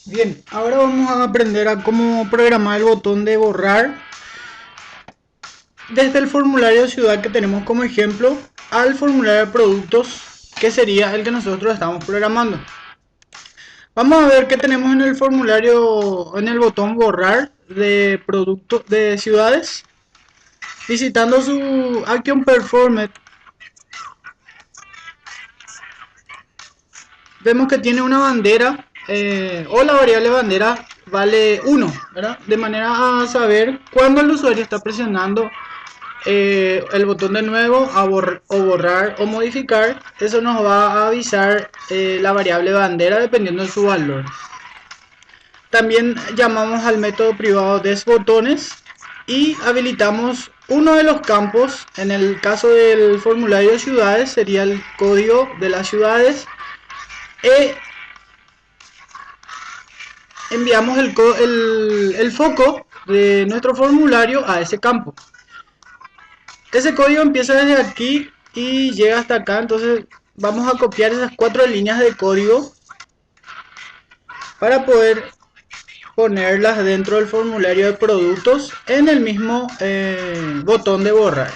Bien, ahora vamos a aprender a cómo programar el botón de borrar desde el formulario de ciudad que tenemos como ejemplo al formulario de productos, que sería el que nosotros estamos programando. Vamos a ver qué tenemos en el formulario, en el botón borrar de productos de ciudades. Visitando su Action Performance, vemos que tiene una bandera o la variable bandera vale 1, ¿verdad? De manera a saber cuando el usuario está presionando el botón de nuevo o borrar o modificar, eso nos va a avisar la variable bandera dependiendo de su valor. También llamamos al método privado desBotones y habilitamos uno de los campos. En el caso del formulario de ciudades sería el código de las ciudades. Enviamos el foco de nuestro formulario a ese campo. Ese código empieza desde aquí y llega hasta acá, entonces vamos a copiar esas 4 líneas de código para poder ponerlas dentro del formulario de productos en el mismo botón de borrar.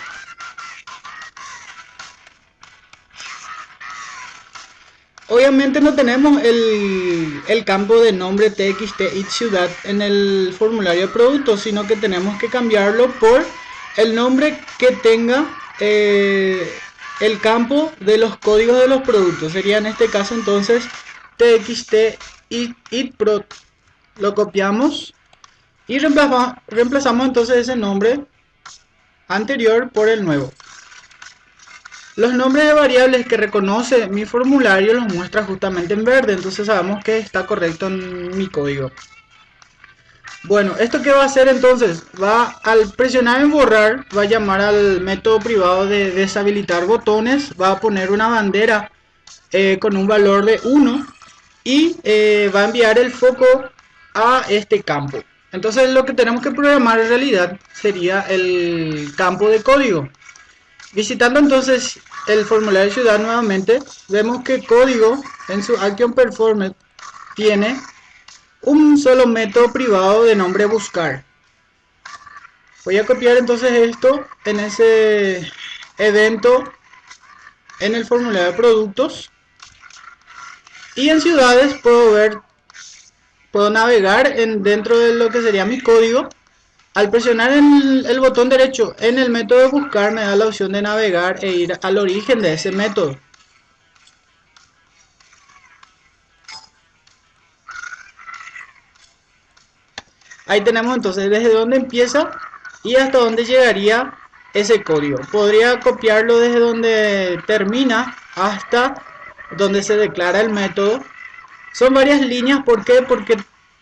Obviamente no tenemos el campo de nombre txt y ciudad en el formulario de productos, sino que tenemos que cambiarlo por el nombre que tenga el campo de los códigos de los productos. Sería en este caso entonces txt itprod. Lo copiamos y reemplazamos entonces ese nombre anterior por el nuevo. Los nombres de variables que reconoce mi formulario los muestra justamente en verde, entonces sabemos que está correcto en mi código. Bueno, ¿esto qué va a hacer entonces? Al presionar en borrar, va a llamar al método privado de deshabilitar botones, va a poner una bandera con un valor de 1 y va a enviar el foco a este campo. Entonces lo que tenemos que programar en realidad sería el campo de código. Visitando entonces el formulario de ciudad nuevamente, vemos que código en su Action Performance tiene un solo método privado de nombre buscar. Voy a copiar entonces esto en ese evento en el formulario de productos y en ciudades puedo navegar dentro de lo que sería mi código. Al presionar el botón derecho en el método de buscar me da la opción de navegar e ir al origen de ese método. Ahí tenemos entonces desde dónde empieza y hasta dónde llegaría ese código. Podría copiarlo desde donde termina hasta donde se declara el método. Son varias líneas, ¿por qué? Porque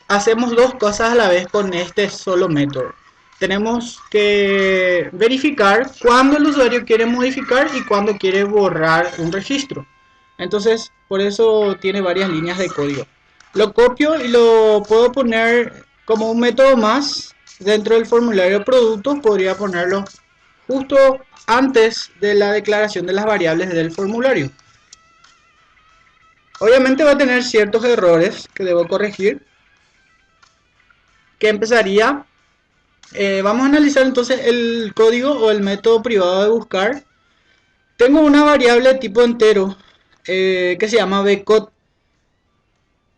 hacemos dos cosas a la vez con este solo método. Tenemos que verificar cuándo el usuario quiere modificar y cuándo quiere borrar un registro. Entonces, por eso tiene varias líneas de código. Lo copio y lo puedo poner como un método más dentro del formulario de productos. Podría ponerlo justo antes de la declaración de las variables del formulario. Obviamente va a tener ciertos errores que debo corregir. Que empezaría, vamos a analizar entonces el código o el método privado de buscar. Tengo una variable de tipo entero que se llama bcode.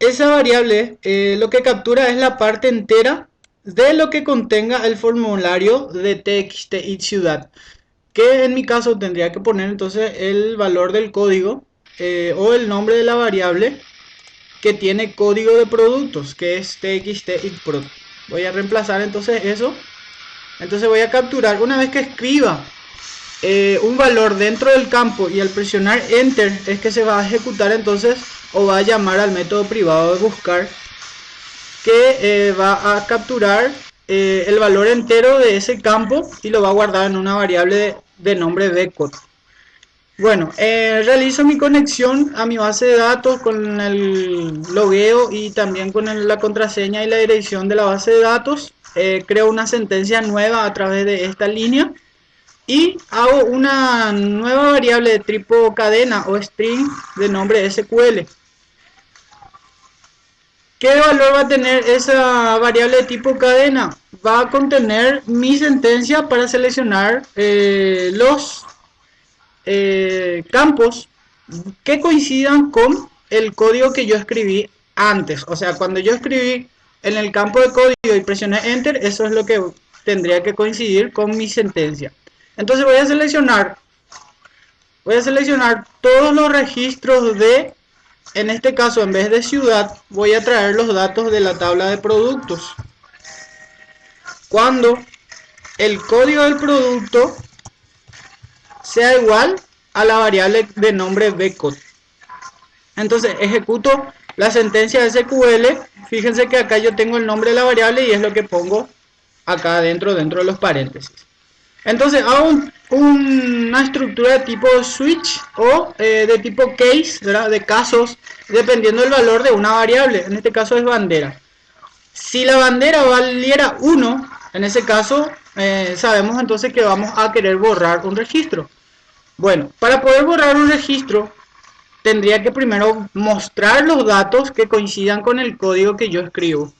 Esa variable lo que captura es la parte entera de lo que contenga el formulario de txt y ciudad, que en mi caso tendría que poner entonces el valor del código o el nombre de la variable que tiene código de productos, que es txt itprod. Voy a reemplazar entonces eso. Entonces voy a capturar una vez que escriba un valor dentro del campo y al presionar enter es que se va a ejecutar entonces o va a llamar al método privado de buscar que va a capturar el valor entero de ese campo y lo va a guardar en una variable de nombre bcode. Bueno, realizo mi conexión a mi base de datos con el logueo y también con la contraseña y la dirección de la base de datos. Creo una sentencia nueva a través de esta línea y hago una nueva variable de tipo cadena o string de nombre SQL. ¿Qué valor va a tener esa variable de tipo cadena? Va a contener mi sentencia para seleccionar los campos que coincidan con el código que yo escribí antes. O sea, cuando yo escribí en el campo de código y presioné Enter, eso es lo que tendría que coincidir con mi sentencia. Entonces voy a seleccionar todos los registros de, en este caso en vez de ciudad, voy a traer los datos de la tabla de productos. Cuando el código del producto sea igual a la variable de nombre bcode. Entonces ejecuto la sentencia SQL. Fíjense que acá yo tengo el nombre de la variable y es lo que pongo acá dentro de los paréntesis. Entonces hago una estructura de tipo switch o de tipo case, ¿verdad? De casos, dependiendo del valor de una variable. En este caso es bandera. Si la bandera valiera 1, en ese caso sabemos entonces que vamos a querer borrar un registro. Bueno, para poder borrar un registro tendría que primero mostrar los datos que coincidan con el código que yo escribo.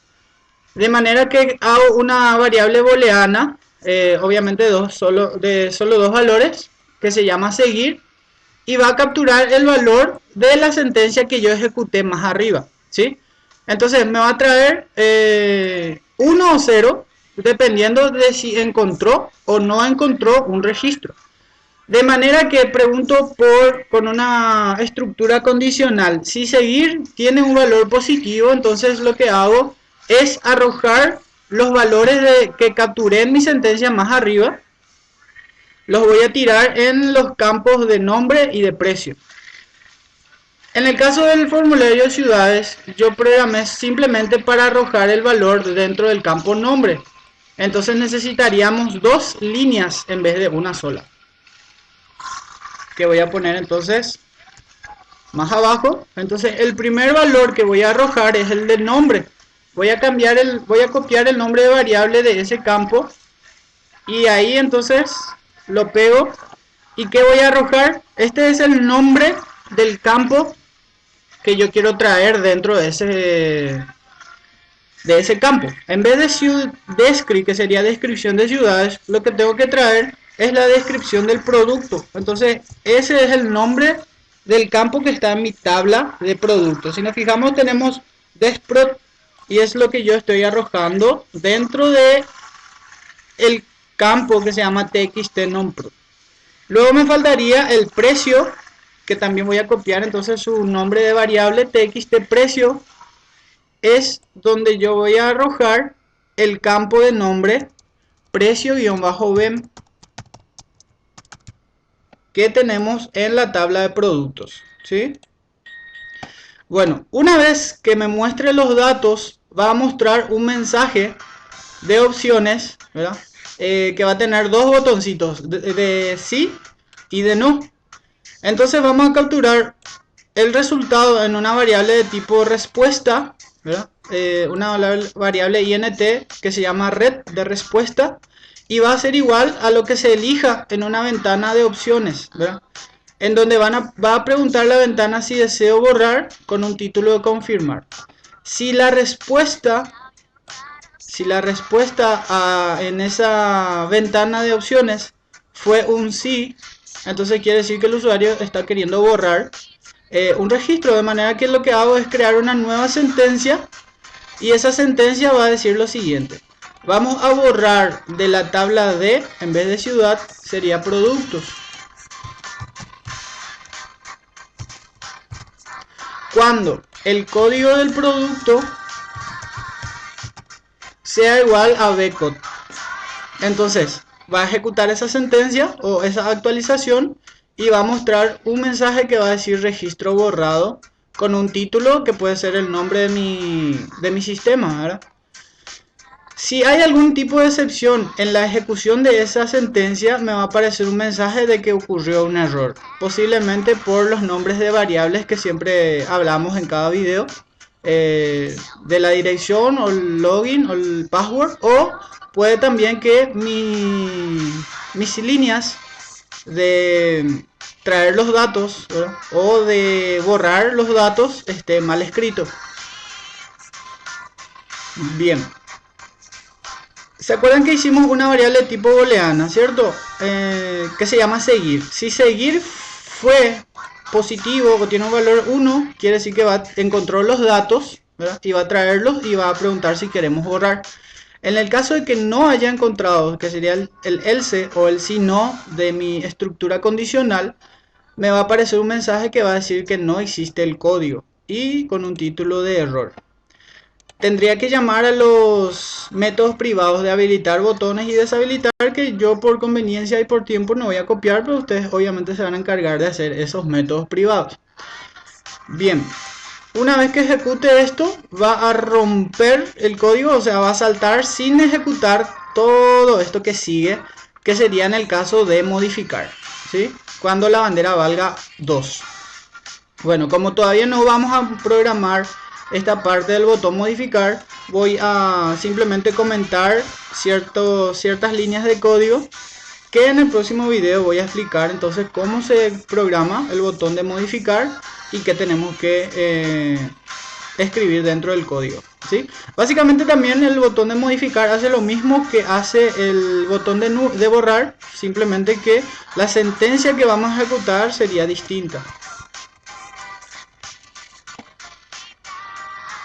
De manera que hago una variable booleana, obviamente de solo dos valores, que se llama seguir, y va a capturar el valor de la sentencia que yo ejecuté más arriba, ¿sí? Entonces me va a traer 1 o 0, dependiendo de si encontró o no encontró un registro. De manera que pregunto con una estructura condicional. Si seguir tiene un valor positivo, entonces lo que hago es arrojar los valores que capturé en mi sentencia más arriba. Los voy a tirar en los campos de nombre y de precio. En el caso del formulario de ciudades, yo programé simplemente para arrojar el valor dentro del campo nombre. Entonces necesitaríamos 2 líneas en vez de una sola. Que voy a poner entonces más abajo. Entonces el primer valor que voy a arrojar es el del nombre. Voy a copiar el nombre de variable de ese campo y ahí entonces lo pego. ¿Y qué voy a arrojar? Este es el nombre del campo que yo quiero traer dentro de ese campo. En vez de descript, que sería descripción de ciudades, lo que tengo que traer es la descripción del producto. Entonces ese es el nombre del campo que está en mi tabla de productos. Si nos fijamos, tenemos desprod y es lo que yo estoy arrojando dentro de el campo que se llama txt nonprod. Luego me faltaría el precio, que también voy a copiar. Entonces su nombre de variable txt precio es donde yo voy a arrojar el campo de nombre precio-bem que tenemos en la tabla de productos, ¿sí? Bueno, una vez que me muestre los datos, va a mostrar un mensaje de opciones, ¿verdad? Que va a tener 2 botoncitos de sí y de no. Entonces vamos a capturar el resultado en una variable de tipo respuesta, ¿verdad? Una variable int que se llama red de respuesta, y va a ser igual a lo que se elija en una ventana de opciones, ¿verdad? En donde va a preguntar la ventana si deseo borrar con un título de confirmar. Si la respuesta en esa ventana de opciones fue un sí, entonces quiere decir que el usuario está queriendo borrar un registro. De manera que lo que hago es crear una nueva sentencia, y esa sentencia va a decir lo siguiente: vamos a borrar de la tabla de, en vez de ciudad, sería productos. Cuando el código del producto sea igual a bcode. Entonces va a ejecutar esa sentencia o esa actualización y va a mostrar un mensaje que va a decir registro borrado, con un título que puede ser el nombre de mi sistema, ¿verdad? Si hay algún tipo de excepción en la ejecución de esa sentencia, me va a aparecer un mensaje de que ocurrió un error, posiblemente por los nombres de variables que siempre hablamos en cada video, de la dirección o el login o el password, o puede también que mis líneas de traer los datos, ¿verdad?, o de borrar los datos esté mal escrito. Bien. ¿Se acuerdan que hicimos una variable tipo booleana, cierto? Que se llama seguir. Si seguir fue positivo o tiene un valor 1, quiere decir que encontró los datos, ¿verdad? Y va a traerlos y va a preguntar si queremos borrar. En el caso de que no haya encontrado, que sería el else o el si no de mi estructura condicional, me va a aparecer un mensaje que va a decir que no existe el código y con un título de error. Tendría que llamar a los métodos privados de habilitar botones y deshabilitar, que yo por conveniencia y por tiempo no voy a copiar, pero ustedes obviamente se van a encargar de hacer esos métodos privados. Bien, una vez que ejecute esto, va a romper el código, o sea, va a saltar sin ejecutar todo esto que sigue, que sería en el caso de modificar, ¿sí? Cuando la bandera valga 2. Bueno, como todavía no vamos a programar esta parte del botón modificar, voy a simplemente comentar ciertas líneas de código que en el próximo video voy a explicar entonces cómo se programa el botón de modificar y qué tenemos que escribir dentro del código, ¿sí? Básicamente también el botón de modificar hace lo mismo que hace el botón de borrar, simplemente que la sentencia que vamos a ejecutar sería distinta.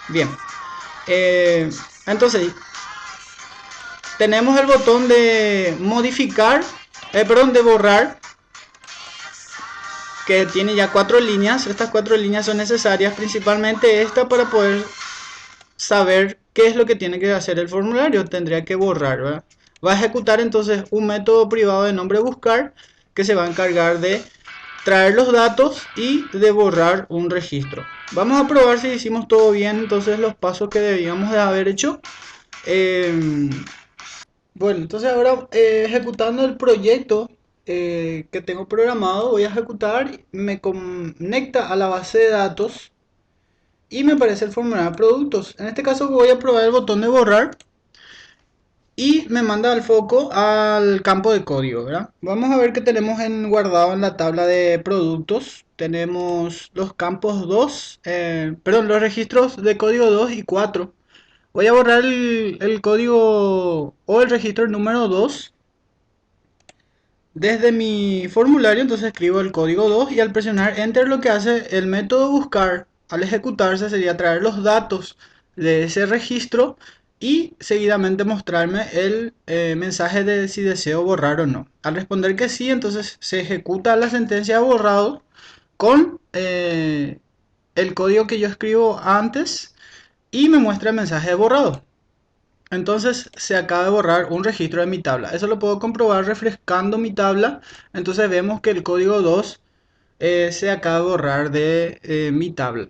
Bien, entonces tenemos el botón de modificar, perdón, de borrar, que tiene ya 4 líneas. Estas 4 líneas son necesarias, principalmente esta, para poder saber qué es lo que tiene que hacer el formulario. Tendría que borrar, ¿verdad? Va a ejecutar entonces un método privado de nombre buscar, que se va a encargar de traer los datos y de borrar un registro. Vamos a probar si hicimos todo bien entonces los pasos que debíamos de haber hecho. Bueno, entonces ahora ejecutando el proyecto que tengo programado, voy a ejecutar, me conecta a la base de datos y me aparece el formulario de productos. En este caso voy a probar el botón de borrar y me manda al foco al campo de código, ¿verdad? Vamos a ver qué tenemos guardado en la tabla de productos. Tenemos los campos 2, perdón, los registros de código 2 y 4. Voy a borrar el código o el registro número 2 desde mi formulario. Entonces escribo el código 2 y al presionar enter, lo que hace el método buscar al ejecutarse sería traer los datos de ese registro y seguidamente mostrarme el mensaje de si deseo borrar o no. Al responder que sí, entonces se ejecuta la sentencia de borrado con el código que yo escribo antes y me muestra el mensaje de borrado. Entonces se acaba de borrar un registro de mi tabla. Eso lo puedo comprobar refrescando mi tabla. Entonces vemos que el código 2 se acaba de borrar de mi tabla.